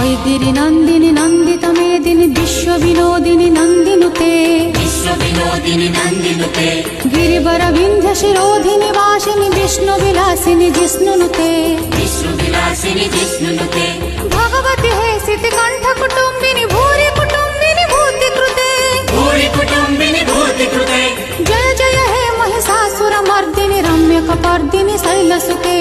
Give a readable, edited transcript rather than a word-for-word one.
वैदिनि नन्दिनि नन्दित मेदिनि विश्व विनोदिनि नन्दिनुते गिरिवर विन्ध्य शिरोधिनि वासिनि विष्णु विलासिनि जिष्णुनुते भगवति हे सिति कंठ कुटुम्बिनि भूरि कुटुम्बिनि भूति कृते जय जय हे महिषासुर मर्दिनि रम्य कपर्दिनि शैलसुते